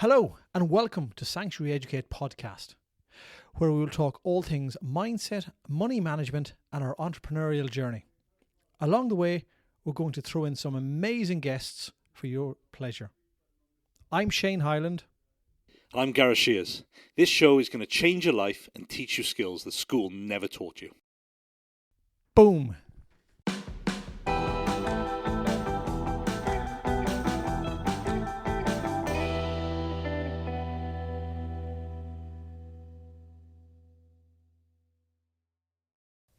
Hello and welcome to Sanctuary Educate podcast, where we will talk all things mindset, money management and our entrepreneurial journey. Along the way, we're going to throw in some amazing guests for your pleasure. I'm Shane Highland. I'm Gareth Shears. This show is going to change your life and teach you skills that school never taught you. Boom.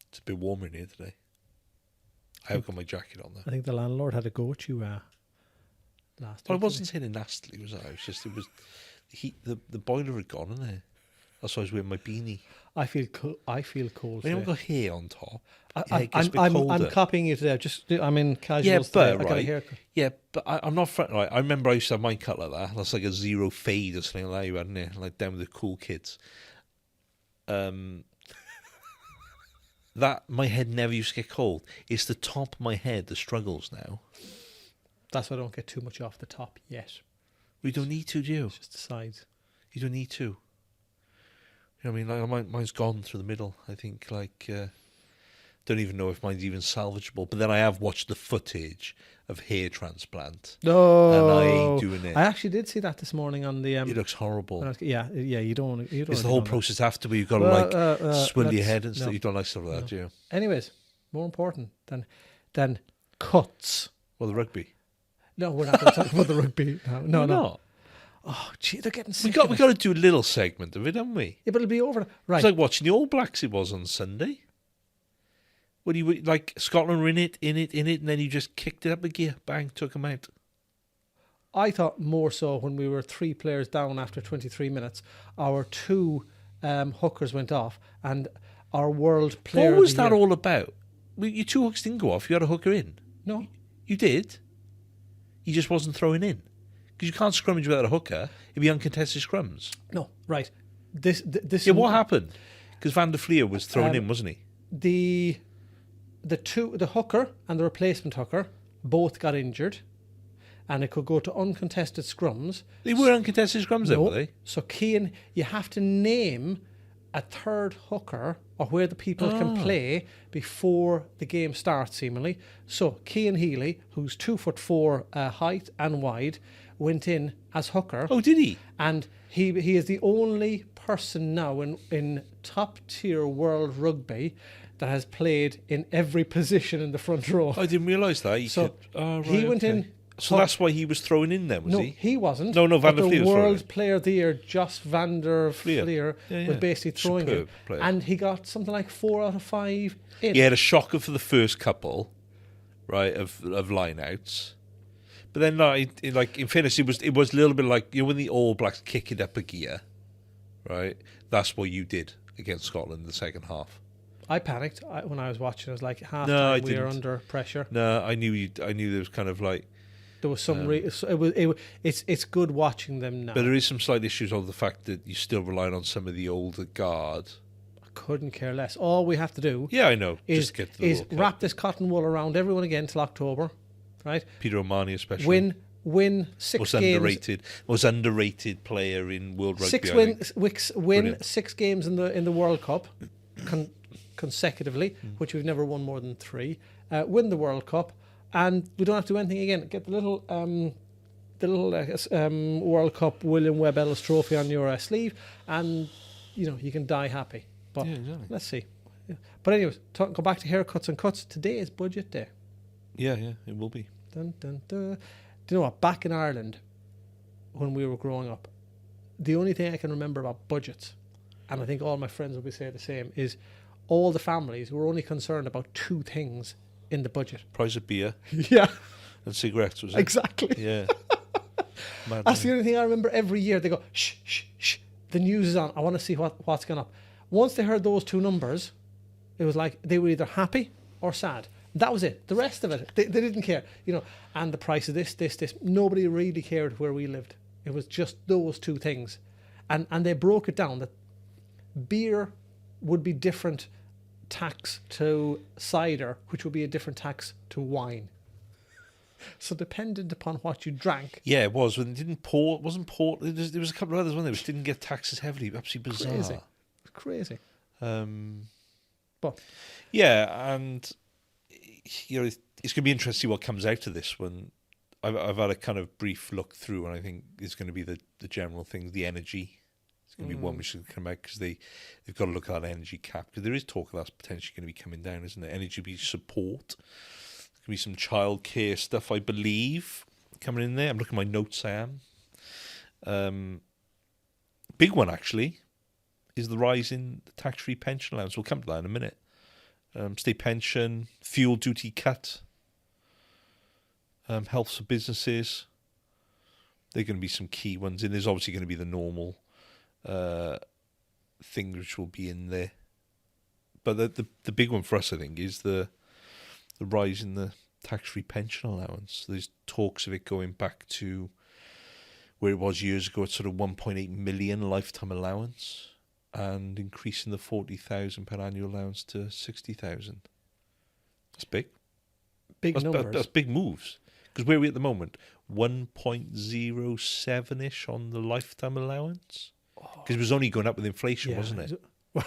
It's a bit warmer in here today. I have got my jacket on there. I think the landlord had a go at you last week. Well, I wasn't saying it nastily, was I? It was the heat. The boiler had gone in there. That's why I was wearing my beanie. I feel cold. I haven't got hair on top. It gets a bit I'm colder. copying you today. I'm in casual. Yeah, but I got a haircut. Yeah, but I'm not fret. Right, I remember I used to have mine cut like that. That's like a zero fade or something like that. You hadn't it? Like down with the cool kids. That my head never used to get cold. It's the top of my head that struggles now. That's why I don't get too much off the top yet. We don't need to, do you? It's just the sides. You don't need to. You know what I mean? Like mine's gone through the middle. I think don't even know if mine's even salvageable. But then I have watched the footage of hair transplant. No, and I ain't doing it. I actually did see that this morning on the. It looks horrible. Yeah. You don't. It's the whole process after where you've got to swivel your head and stuff. You don't like stuff like that, do you? Anyways, more important than cuts. Well, the rugby. No, we're not going to talk about the rugby. No. Not. Oh, gee, they're getting sick. We got to do a little segment of it, haven't we? Yeah, but it'll be over. Right. It's like watching the All Blacks. It was on Sunday. When you like Scotland were in it, and then you just kicked it up a gear, bang, took them out. I thought more so when we were 3 players down after 23 minutes, our 2 hookers went off, and our world player. What was that all about? Well, your 2 hooks didn't go off. You had a hooker in. No, you did. He just wasn't throwing in because you can't scrummage without a hooker. It'd be uncontested scrums. No, right. This. Yeah, what happened? Because Van der Fleer was thrown in, wasn't he? The hooker and the replacement hooker both got injured, and it could go to uncontested scrums. They were uncontested scrums, then, were they? So, Cian, you have to name a third hooker or where the people can play before the game starts, seemingly. So, Cian Healy, who's 2'4" height and wide, went in as hooker. Oh, did he? And he is the only person now in top tier world rugby that has played in every position in the front row. I didn't realise that. He went in. So that's why he was thrown in then, was he? No, he wasn't. No, Van der Fleer was the World Player of the Year, Jos Van der Fleer, was basically throwing him. Player. And he got something like 4 out of 5 in. He had a shocker for the first couple, right, of line-outs. But then, in fairness, it was a little bit like, when the All Blacks kick it up a gear, right? That's what you did against Scotland in the second half. I panicked when I was watching. I was like, half-time we are under pressure. No, I knew there was kind of like... There was some... it's good watching them now. But there is some slight issues on the fact that you're still relying on some of the older guard. I couldn't care less. All we have to do... Yeah, I know. Is wrap this cotton wool around everyone again till October, right? Peter O'Mahony especially. Win 6 games. Most underrated player in World Rugby. Win 6 games in the World Cup consecutively, which we've never won more than 3. Win the World Cup, and we don't have to do anything again. Get the little World Cup William Webb Ellis trophy on your sleeve, and you can die happy. But exactly. Let's see. Yeah. But anyways, go back to haircuts and cuts. Today is budget day. Yeah, it will be. Dun, dun, dun. Do you know what? Back in Ireland, when we were growing up, the only thing I can remember about budgets, and I think all my friends will be saying the same, is all the families were only concerned about 2 things in the budget. Price of beer. Yeah. And cigarettes, was it? Exactly. Yeah. That's the only thing I remember every year. They go, shh, shh, shh. The news is on. I want to see what's going up. Once they heard those 2 numbers, it was like they were either happy or sad. That was it. The rest of it, they didn't care. And the price of this. Nobody really cared where we lived. It was just those 2 things. And they broke it down that beer would be different tax to cider, which would be a different tax to wine. So dependent upon what you drank. Yeah, it was. When it didn't port, wasn't port. There was a couple of others, wasn't there, which didn't get taxed as heavily. Absolutely bizarre. Crazy. Um, But yeah, and it's going to be interesting to see what comes out of this one. I've had a kind of brief look through, and I think it's going to be the general things. The energy is going to be one which is going to come out because they've got to look at that energy cap, because there is talk of that's potentially going to be coming down, isn't it? Energy support. There's going to be some childcare stuff, I believe, coming in there. I'm looking at my notes. I am. Big one actually is the rise in the tax-free pension allowance. We'll come to that in a minute. State pension, fuel duty cut, health for businesses. They're going to be some key ones. And there's obviously going to be the normal things which will be in there. But the big one for us, I think, is the rise in the tax-free pension allowance. There's talks of it going back to where it was years ago, it's sort of 1.8 million lifetime allowance, and increasing the £40,000 annual allowance to 60,000. That's big. Big numbers. That's big moves. Because where are we at the moment? 1.07-ish on the lifetime allowance? Because it was only going up with inflation, wasn't it?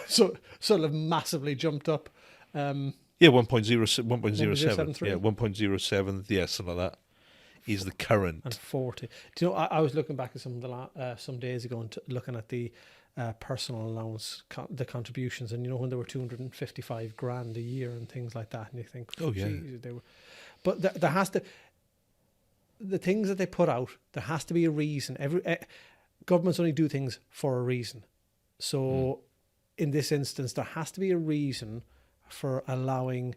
So sort of massively jumped up. Yeah, 1.07. 1.073. Yeah, 1.07. Yeah, something like that. Is the current. And 40. Do you know, I was looking back at some days ago and looking at the personal allowance, the contributions, and you know when there were 255 grand a year and things like that, and you think, oh yeah, geez, they were. But there has to, the things that they put out, there has to be a reason. Governments only do things for a reason. So in this instance, there has to be a reason for allowing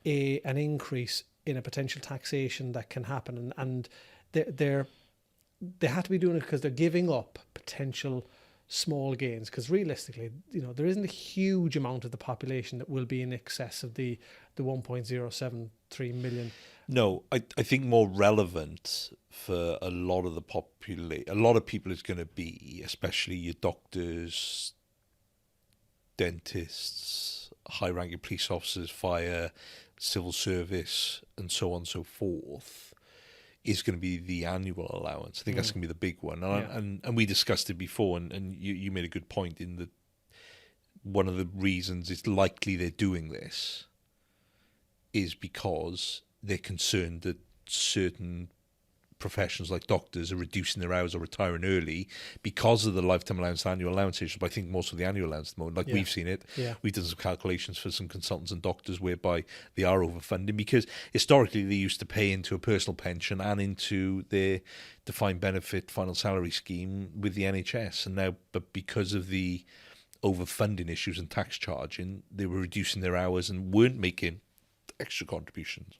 an increase in a potential taxation that can happen, and they have to be doing it because they're giving up potential small gains, because realistically, you know, there isn't a huge amount of the population that will be in excess of the 1.073 million. No, I think more relevant for a lot of the a lot of people is going to be, especially your doctors, dentists, high-ranking police officers, fire, civil service, and so on and so forth, is going to be the annual allowance. I think that's going to be the big one. And we discussed it before, and you made a good point in that one of the reasons it's likely they're doing this is because they're concerned that certain professions like doctors are reducing their hours or retiring early because of the lifetime allowance and annual allowance issues. But I think most of the annual allowance at the moment, like we've seen it, we've done some calculations for some consultants and doctors whereby they are overfunding, because historically they used to pay into a personal pension and into their defined benefit final salary scheme with the NHS, and now, but because of the overfunding issues and tax charging, they were reducing their hours and weren't making extra contributions.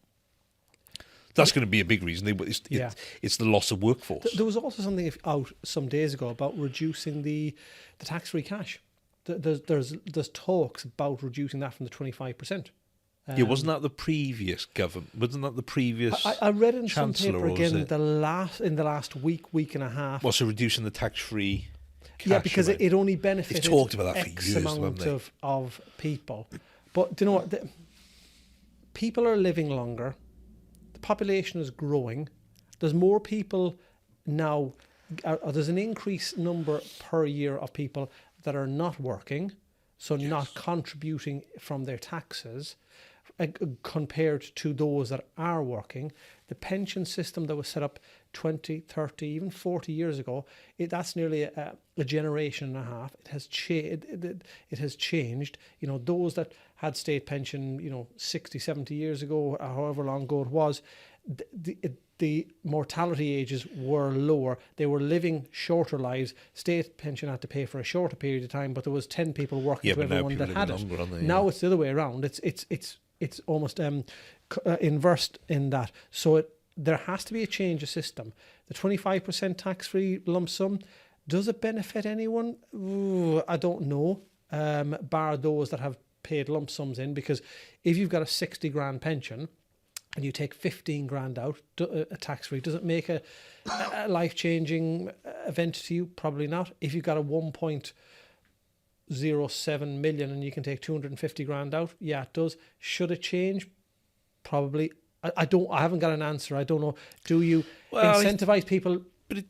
That's going to be a big reason. It's the loss of workforce. There was also something out some days ago about reducing the tax-free cash. There's talks about reducing that from the 25%. Wasn't that the previous government? Wasn't that the previous? I read in some Chancellor, paper again in the last week and a half. So reducing the tax-free cash. Yeah, because it only benefited They've talked about that X for years, amount haven't they? of people. But do you know what? People are living longer. Population is growing. There's more people now. There's an increased number per year of people that are not working, so not contributing from their taxes, compared to those that are working. The pension system that was set up 20, 30, even 40 years ago, that's nearly a generation and a half. It has changed. You know, those that had state pension, 60, 70 years ago, however long ago it was, the mortality ages were lower. They were living shorter lives. State pension had to pay for a shorter period of time, but there was 10 people working to everyone that had it. Now it's the other way around. It's almost inversed in that. So there has to be a change of system. The 25% tax-free lump sum, does it benefit anyone? Ooh, I don't know, bar those that have paid lump sums in, because if you've got a 60 grand pension and you take 15 grand out, tax-free, does it make a life-changing event to you? Probably not. If you've got a 1.07 million and you can take 250 grand out, yeah, it does. Should it change? Probably I haven't got an answer. I don't know. Do you incentivize people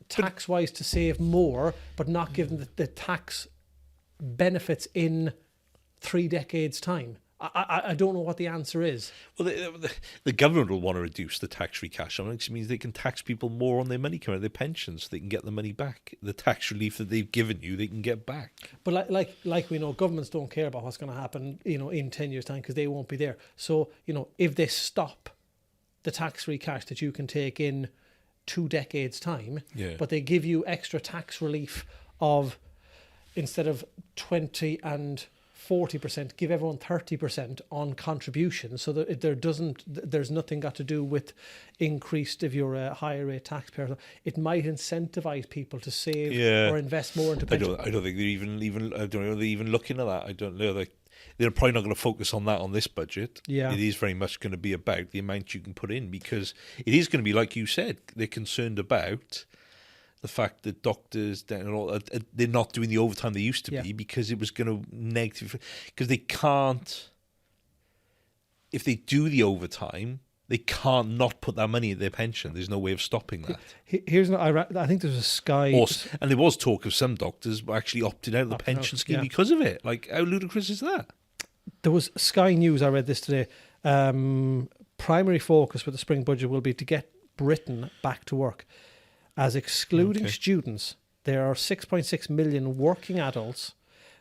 tax-wise to save more, but not give them the tax benefits in 3 decades' time? I don't know what the answer is. Well, the government will want to reduce the tax-free cash, which means they can tax people more on their money coming out of their pensions, so they can get the money back. The tax relief that they've given you, they can get back. But like we know, governments don't care about what's going to happen, in 10 years' time, because they won't be there. So, if they stop the tax-free cash that you can take in 2 decades' time, but they give you extra tax relief of, instead of 20 and 40%, give everyone 30% on contributions, so that there's nothing got to do with increased, if you're a higher rate taxpayer. It might incentivize people to save or invest more into pensions. I don't think they're even I don't know they're even looking at that. I don't know. They're probably not going to focus on that on this budget. Yeah. It is very much going to be about the amount you can put in, because it is going to be, like you said, they're concerned about the fact that doctors, they're not doing the overtime they used to be, because it was going to negative, because they can't, if they do the overtime, they can't not put that money in their pension. There's no way of stopping that. I think there's a Sky... And there was talk of some doctors actually opted out of the pension scheme because of it. Like, how ludicrous is that? There was Sky News, I read this today. Primary focus with the spring budget will be to get Britain back to work. As excluding students, there are 6.6 million working adults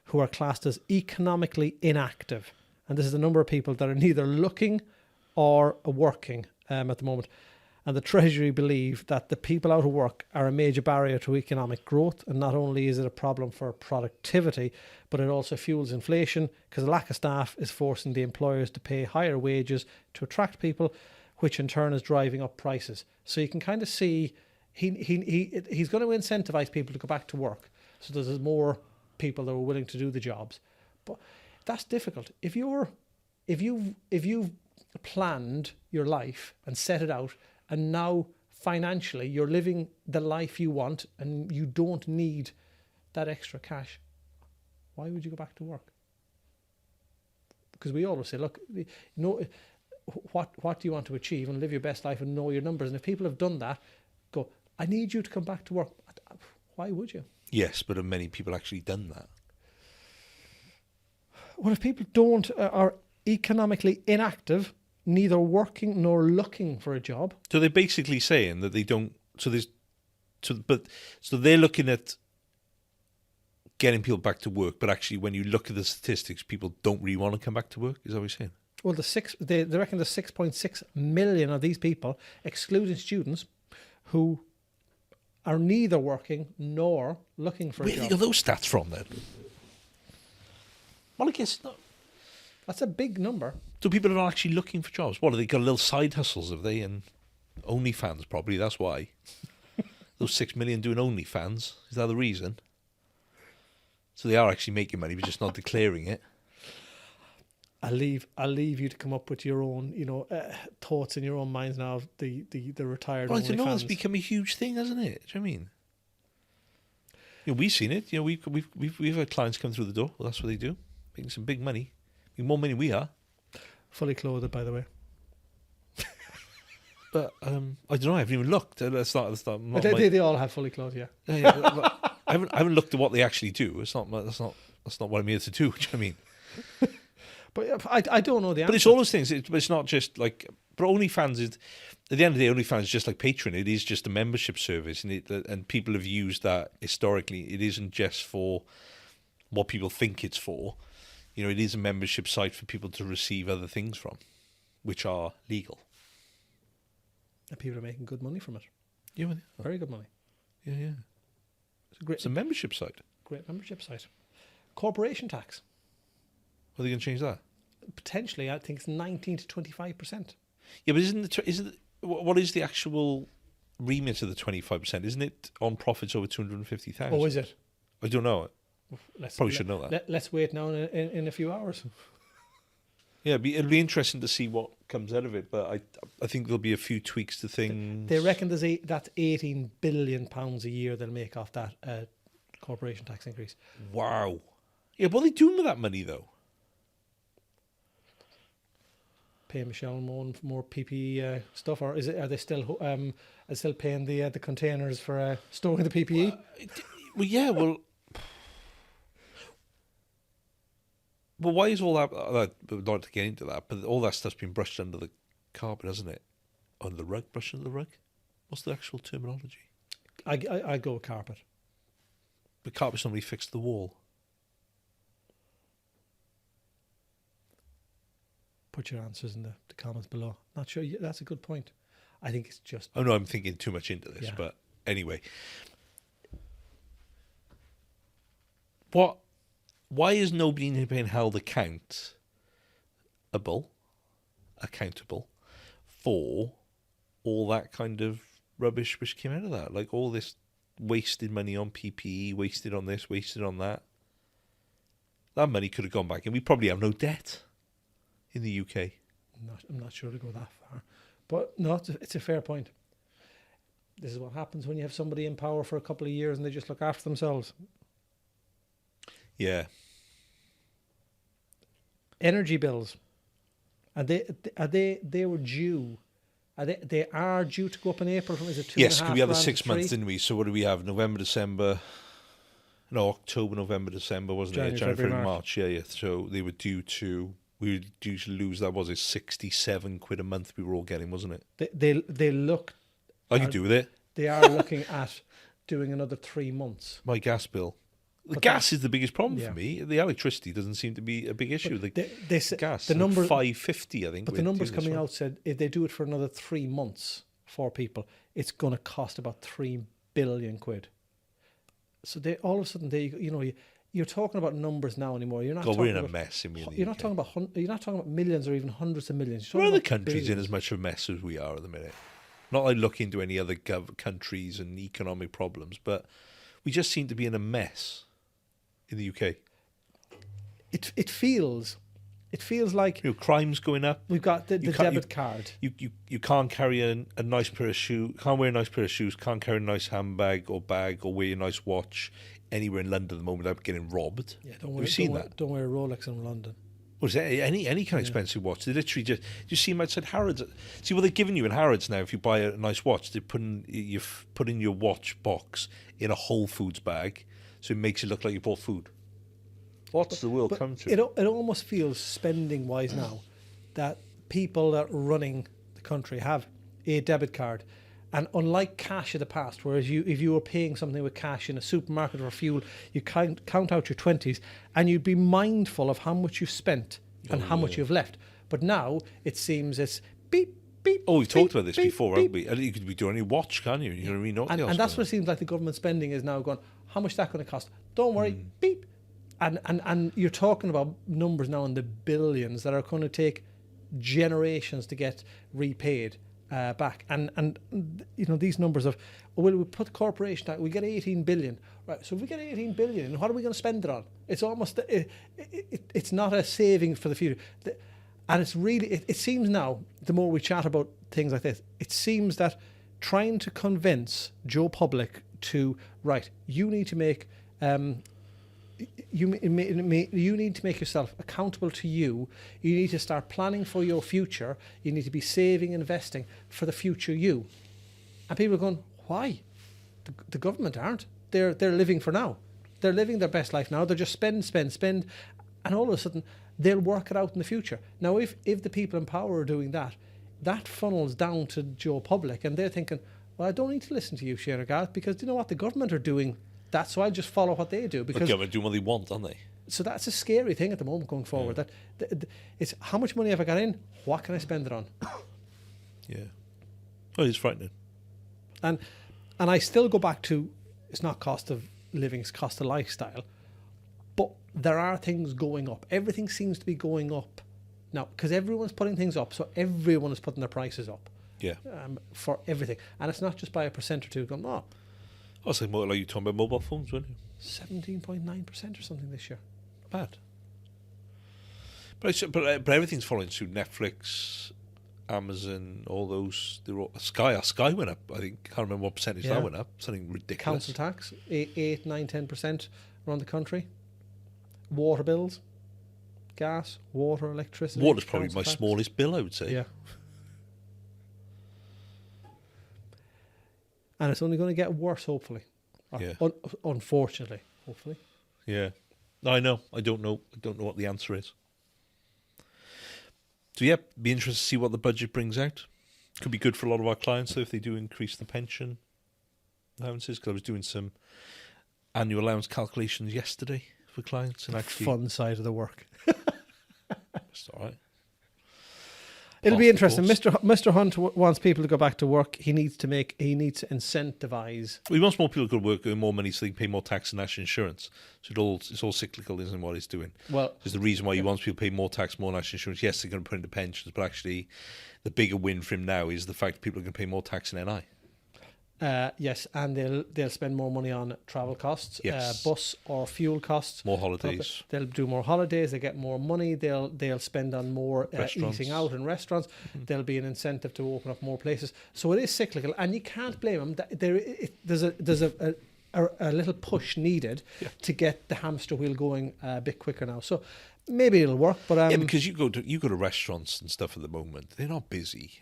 who are classed as economically inactive. And this is the number of people that are neither looking or working at the moment. And the Treasury believe that the people out of work are a major barrier to economic growth. And not only is it a problem for productivity, but it also fuels inflation, because a lack of staff is forcing the employers to pay higher wages to attract people, which in turn is driving up prices. So you can kind of see... He's going to incentivize people to go back to work, so there's more people that are willing to do the jobs. But that's difficult. If you've planned your life and set it out, and now financially you're living the life you want and you don't need that extra cash, why would you go back to work? Because we always say, look, what do you want to achieve, and live your best life and know your numbers. And if people have done that, go, I need you to come back to work. Why would you? Yes, but have many people actually done that? Well, if people are economically inactive, neither working nor looking for a job. So they're basically saying that they don't. So they're looking at getting people back to work, but actually, when you look at the statistics, people don't really want to come back to work. Is that what you're saying? Well, they reckon there's 6.6 million of these people, excluding students, who are neither working nor looking for a job. Where do you get those stats from, then? Well, I guess not. That's a big number. So people are not actually looking for jobs. What, have they got little side hustles, have they? And OnlyFans, probably, that's why. Those 6 million doing OnlyFans, is that the reason? So they are actually making money, but just not declaring it. I'll leave you to come up with your own, thoughts in your own minds now of the retired. Well, I don't know. It's become a huge thing, hasn't it? Do you know what I mean? We've seen it. We've had clients come through the door. Well, that's what they do, making some big money, making more money than we are. Fully clothed, by the way. But I don't know. I haven't even looked. That's not they all have fully clothed, yeah. I haven't looked at what they actually do. That's not what I'm here to do. Do you know what I mean? But I don't know the answer. But it's all those things. It's not just like... But OnlyFans is... At the end of the day, OnlyFans is just like Patreon. It is just a membership service. And people have used that historically. It isn't just for what people think it's for. It is a membership site for people to receive other things from, which are legal. And people are making good money from it. Yeah. Very good money. Yeah. It's a membership site. Great membership site. Corporation tax. Are they going to change that? Potentially, I think it's 19 to 25%. Yeah, but what is the actual remit of the 25%? Isn't it on profits over 250,000? Oh, is it? I don't know. Probably should know that. Let's wait now in a few hours. Yeah, it'll be interesting to see what comes out of it, but I think there'll be a few tweaks to things. They reckon that's £18 billion a year they'll make off that corporation tax increase. Wow. Yeah, what are they doing with that money, though? pay Michelle and Moan for more PPE stuff, or are they still paying the containers for storing the PPE? Well, yeah, well, why is all that? Not to get into that, but all that stuff's been brushed under the carpet, hasn't it? Under the rug, brushed under the rug. What's the actual terminology? I go with carpet. But carpet, somebody fixed the wall. Put your answers in the comments below. Not sure. That's a good point. I think it's just. Oh no, I'm thinking too much into this, Yeah. but anyway. Why is nobody being held accountable for all that kind of rubbish which came out of that? Like all this wasted money on PPE, wasted on this, wasted on that. That money could have gone back, and we probably have no debt in the UK. I'm not sure to go that far, but no, it's a fair point. This is what happens when you have somebody in power for a couple of years and they just look after themselves. Yeah. Energy bills. They were due. They are due to go up in April. Is it 2.5 Yes, because we had the grand 6 to months, 3? didn't we? So what do we have? November, December. No, October, November, December, wasn't January, it? January, February, February, March. Yeah. So we were due to lose, that was it, 67 quid a month we were all getting, wasn't it? They look. I could do with it. They are looking at doing another 3 months. My gas bill. The But gas is the biggest problem yeah. for me. The electricity doesn't seem to be a big issue. The They said gas, the like number, $5.50, I think. but the numbers coming out said if they do it for another 3 months for people, it's going to cost about 3 billion quid. So they all of a sudden you're talking about numbers now anymore. You're not. God, talking we're in a about, mess in the You're not UK. talking about. You're not talking about millions or even hundreds of millions. Where are the countries in as much of a mess as we are at the minute? Not like look into any other countries and economic problems, but we just seem to be in a mess in the UK. It feels like Crime's going up. we've got the debit card. You can't carry a nice pair of shoes. Can't wear a nice pair of shoes. Can't carry a nice handbag or bag or wear a nice watch anywhere in London at the moment without getting robbed. Yeah, Have you seen that? Don't wear a Rolex in London. Was there any kind of expensive watch? They literally just you see them outside Harrods. See what they're giving you in Harrods now. If you buy a nice watch, they're putting your watch box in a Whole Foods bag, so it makes it look like you bought food. What's the world come to? It almost feels spending wise now that people that are running the country have a debit card. And unlike cash of the past, whereas if you were paying something with cash in a supermarket or fuel, you count out your 20s and you'd be mindful of how much you've spent and how much you've left. But now it seems it's beep, beep. Oh, we've beep, talked about this beep, before, beep. haven't we? And you could be doing any watch, can you? You know what I mean? Nothing else And that's going what it seems like the government spending is now going, how much is that going to cost? Don't worry, beep. And you're talking about numbers now in the billions that are going to take generations to get repaid back. And these numbers of, well, we put corporation tax, we get 18 billion. Right, so if we get 18 billion, what are we going to spend it on? It's almost, it's not a saving for the future. And it's really, it seems now, the more we chat about things like this, it seems that trying to convince Joe Public to, right, you need to make, you need to make yourself accountable to you. You need to start planning for your future. You need to be saving, investing for the future you. And people are going, why? The government aren't. They're living for now. They're living their best life now. They're just spend, and all of a sudden they'll work it out in the future. Now, if the people in power are doing that, that funnels down to Joe Public, and they're thinking, well, I don't need to listen to you, Shane or Gareth, because you know what, the government are doing that, so I'll just follow what they do. Because The government do what they want, aren't they? so that's a scary thing at the moment going forward. That it's how much money have I got in? What can I spend it on? Yeah. Oh, it's frightening. And I still go back to, it's not cost of living, it's cost of lifestyle. But there are things going up. Everything seems to be going up now because everyone's putting things up. So everyone is putting their prices up Yeah. for everything. And it's not just by 1% or 2%. Going, no, I was like, more like you talking about mobile phones, weren't you? 17.9% or something this year. Not bad. But everything's following suit. Netflix, Amazon, all those. They're all, Sky went up. I think can't remember what percentage Yeah. that went up. Something ridiculous. Council tax, 8, 9, 10% around the country. Water bills, gas, water, electricity. Water's probably council my tax. smallest bill, I would say. Yeah. And it's only going to get worse, hopefully. Yeah. Unfortunately, hopefully. Yeah. I know. I don't know what the answer is. So yeah, be interested to see what the budget brings out. Could be good for a lot of our clients though if they do increase the pension allowances. Because I was doing some annual allowance calculations yesterday for clients, and actually Fun side of the work. it's all right. It'll be interesting. Course. Mr. Hunt wants people to go back to work. He needs to incentivize. Well, he wants more people to go to work, earn more money, so they can pay more tax and national insurance. So it's all cyclical, isn't it, what he's doing? Well, there's the reason why he wants people to pay more tax, more national insurance. Yes, they're going to put into pensions, but actually, the bigger win for him now is the fact that people are going to pay more tax in NI. Yes, and they'll spend more money on travel costs, Yes. bus or fuel costs. More holidays. They'll do more holidays. They get more money. They'll spend on more eating out in restaurants. Mm-hmm. There'll be an incentive to open up more places. So it is cyclical, and you can't blame them. There's a little push needed to get the hamster wheel going a bit quicker now. So maybe it'll work, but yeah, because you go to restaurants and stuff at the moment. They're not busy.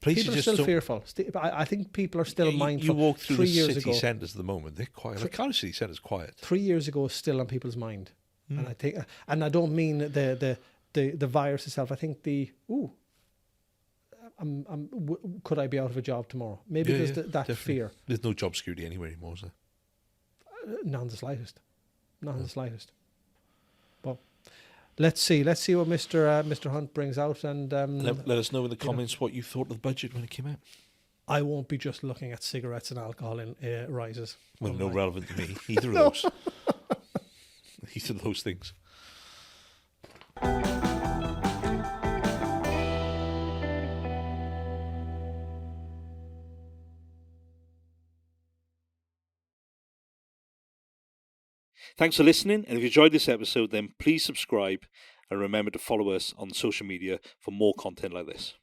Places people are just still don't, fearful. I think people are still mindful. You walk through 3 the years city ago, centres at the moment. They're quiet. Like Cardiff city centre's quiet. 3 years ago, is still on people's mind, and I think, and I don't mean the virus itself. I think could I be out of a job tomorrow? Maybe there's that definitely. fear. There's no job security anywhere anymore, is there? Not in the slightest. Not in the slightest. But let's see what Mr. Hunt brings out, and let us know in the comments what you thought of the budget when it came out. I won't be just looking at cigarettes and alcohol in rises. Well, no relevant to me. Either of those. Either of those things. Thanks for listening, and if you enjoyed this episode, then please subscribe and remember to follow us on social media for more content like this.